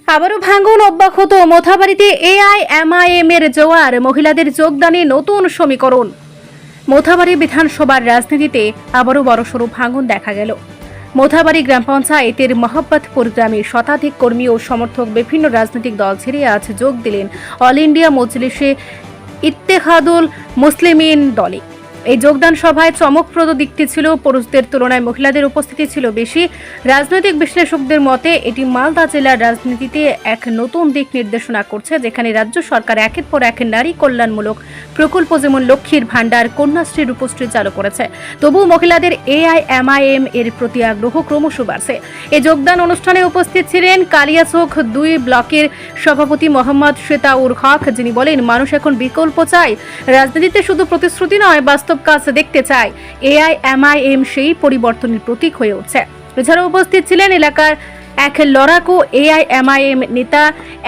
আবারও ভাঙন অব্যাহত। মোথাবাড়িতে এআইএমআইএম এর জোয়ার, মহিলাদের যোগদানে নতুন সমীকরণ। মোথাবাড়ি বিধানসভার রাজনীতিতে আবারও বড়সড় ভাঙন দেখা গেল। মোথাবাড়ি গ্রাম পঞ্চায়েতের মোহাম্মদপুর গ্রামে শতাধিক কর্মী ও সমর্থক বিভিন্ন রাজনৈতিক দল ছেড়ে আজ যোগ দিলেন অল ইন্ডিয়া মজলিসে ইত্তেহাদুল মুসলিমিন দলে। এই যোগদান সভায় চমকপ্রদ দিকটি ছিল পুরুষদের তুলনায় মহিলাদের উপস্থিতি ছিল বেশি। রাজনৈতিক বিশ্লেষকদের মতে এটি মালদা জেলার রাজনীতিতে এক নতুন দিক নির্দেশনা করছে, যেখানে রাজ্য সরকার একের পর এক নারী কল্যাণমূলক প্রকল্প যেমন লক্ষ্মীর ভাণ্ডার, কন্যাশ্রী, রূপশ্রী চালু করেছে। তবুও মহিলাদের এআইএমআইএম এর প্রতি আগ্রহ ক্রমশ বাড়ছে। এই যোগদান অনুষ্ঠানে উপস্থিত ছিলেন কালিয়াচক 2 ব্লকের সভাপতি মোহাম্মদ শেতাউর হক, যিনি বলেন, মানুষ এখন বিকল্প চায়, রাজনীতিতে শুধু প্রতিশ্রুতি নয়, বাস্তব কাজ দেখতে চায়। এআইএমআইএম সেই পরিবর্তনের প্রতীক হয়ে উঠছে। এছাড়াও উপস্থিত ছিলেন এলাকার এক লড়াকু এআইএমআইএম নেতা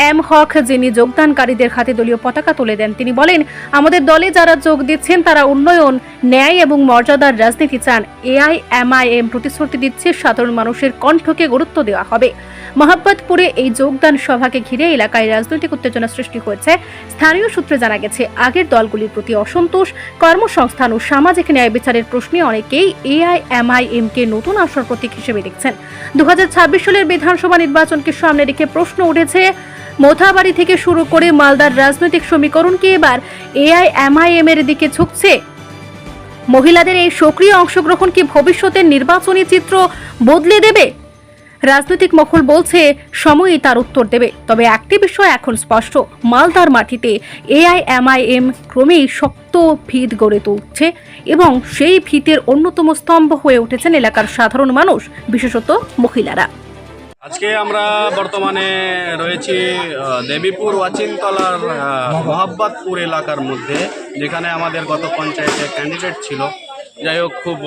এম হক, যিনি যোগদানকারীদের হাতে দলীয় পতাকা তুলে দেন। তিনি বলেন, আমাদের দলে যারা যোগ দিচ্ছেন তারা উন্নয়ন, ন্যায় এবং মর্যাদার রাজনীতি চান। এআইএমআইএম প্রতিশ্রুতি দিচ্ছে সাধারণ মানুষের কণ্ঠকে গুরুত্ব দেওয়া হবে। মোহাম্মদপুরে এই যোগদান সভাকে ঘিরে এলাকায় রাজনৈতিক উত্তেজনা সৃষ্টি হয়েছে। স্থানীয় সূত্রে জানা গেছে, আগের দলগুলির প্রতি অসন্তোষ, কর্মসংস্থান ও সামাজিক ন্যায় বিচারের প্রশ্নে অনেকেই এআইএমআইএম কে নতুন আশার প্রতীক হিসেবে দেখছেন। 2026 সালের বিধানসভা নির্বাচনকে সামনে রেখে প্রশ্ন উঠেছে, মোথাবাড়ি থেকে শুরু করে মালদার রাজনৈতিক সমীকরণ কি এবার এআইএমআইএম এর দিকে ঝুঁকছে? মহিলাদের এই সক্রিয় অংশগ্রহণ কি ভবিষ্যতের নির্বাচনী চিত্র বদলে দেবে? রাজনৈতিক মহল বলছে সময়ই তার উত্তর দেবে। তবে একটি বিষয় এখন স্পষ্ট, মালদার মাটিতে এআইএমআইএম ক্রমেই শক্ত ভিত গড়ে তুলছে এবং সেই ভিতের অন্যতম স্তম্ভ হয়ে উঠেছেন এলাকার সাধারণ মানুষ, বিশেষত মহিলারা। আজকে আমরা বর্তমানে রয়েছি দেবীপুর ওয়াচিনতলার মোহাম্মদপুর এলাকার মধ্যে, যেখানে আমাদের গত পঞ্চায়েতে ক্যান্ডিডেট ছিল। যাই হোক, খুব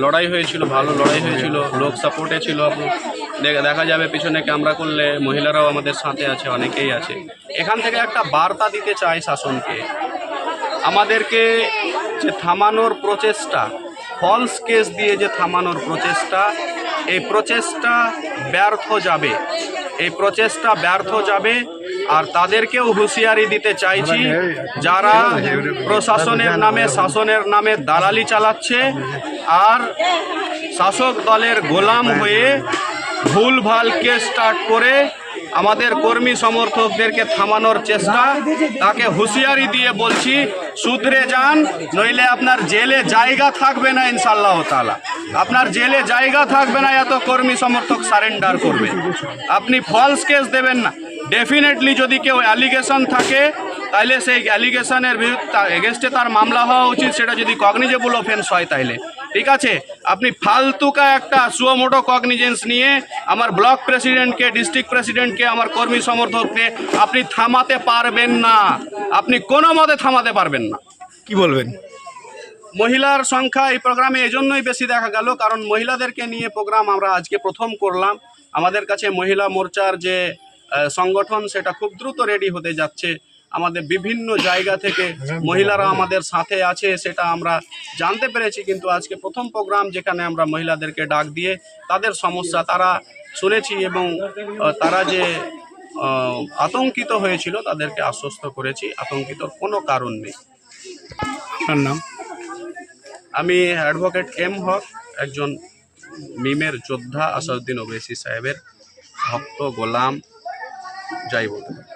লড়াই হয়েছিল, ভালো লড়াই হয়েছিল, লোক সাপোর্টে ছিল। দেখা যাবে পিছনে ক্যামেরা করলে মহিলারাও আমাদের সাথে আছে, অনেকেই আছে। এখান থেকে একটা বার্তা দিতে চাই শাসনকে, আমাদেরকে যে থামানোর প্রচেষ্টা, ফলস কেস দিয়ে যে থামানোর প্রচেষ্টা, এই প্রচেষ্টা ব্যর্থ যাবে, এই প্রচেষ্টা ব্যর্থ যাবে। আর তাদেরকেও হুঁশিয়ারি দিতে চাইছি, যারা প্রশাসনের নামে, শাসনের নামে দালালি চালাচ্ছে আর শাসক দলের গোলাম হয়ে ভুলভাল কেস স্টার্ট করে আমাদের কর্মী সমর্থকদেরকে থামানোর চেষ্টা, তাকে হুঁশিয়ারি দিয়ে বলছি, শুধরে যান, নইলে আপনার জেলে জায়গা থাকবে না। ইনশাআল্লাহ তাআলা আপনার জেলে জায়গা থাকবে না, এত কর্মী সমর্থক সারেন্ডার করবে। আপনি ফলস কেস দেবেন না। ডেফিনেটলি যদি কেউ অ্যালিগেশন থাকে, তাইলে সেই অ্যালিগেশনের এগেনস্টে তার মামলা হওয়া উচিত। সেটা যদি কগনিজেবল অফেন্স হয় তাইলে ঠিক আছে। আপনি ফালতুকা একটা সুমোটো কগনিজেন্স নিয়ে আমার ব্লক প্রেসিডেন্টকে, ডিস্ট্রিক্ট প্রেসিডেন্টকে, আমার কর্মী সমর্থককে আপনি থামাতে পারবেন না, আপনি কোনো মতে থামাতে পারবেন না। কি বলবেন? মহিলার সংখ্যা এই প্রোগ্রামে এজন্যই বেশি দেখা গেল, কারণ মহিলাদেরকে নিয়ে প্রোগ্রাম আমরা আজকে প্রথম করলাম। আমাদের কাছে মহিলা মোর্চার যে সংগঠন, সেটা খুব দ্রুত রেডি হতে যাচ্ছে। আমাদের বিভিন্ন জায়গা থেকে মহিলারা আমাদের সাথে আছে, সেটা আমরা জানতে পেরেছি। কিন্তু আজকে প্রথম প্রোগ্রাম, যেখানে আমরা মহিলাদেরকে ডাক দিয়ে তাদের সমস্যা তারা শুনেছি এবং তারা যে আতঙ্কিত হয়েছিল তাদেরকে আশ্বস্ত করেছি, আতঙ্কিতর কোনো কারণ নেই। আপনার নাম? আমি অ্যাডভোকেট এম হক, একজন মিমের যোদ্ধা, আসাদুদ্দিন ওবেসি সাহেবের ভক্ত, গোলাম, যাই বলতে পারি।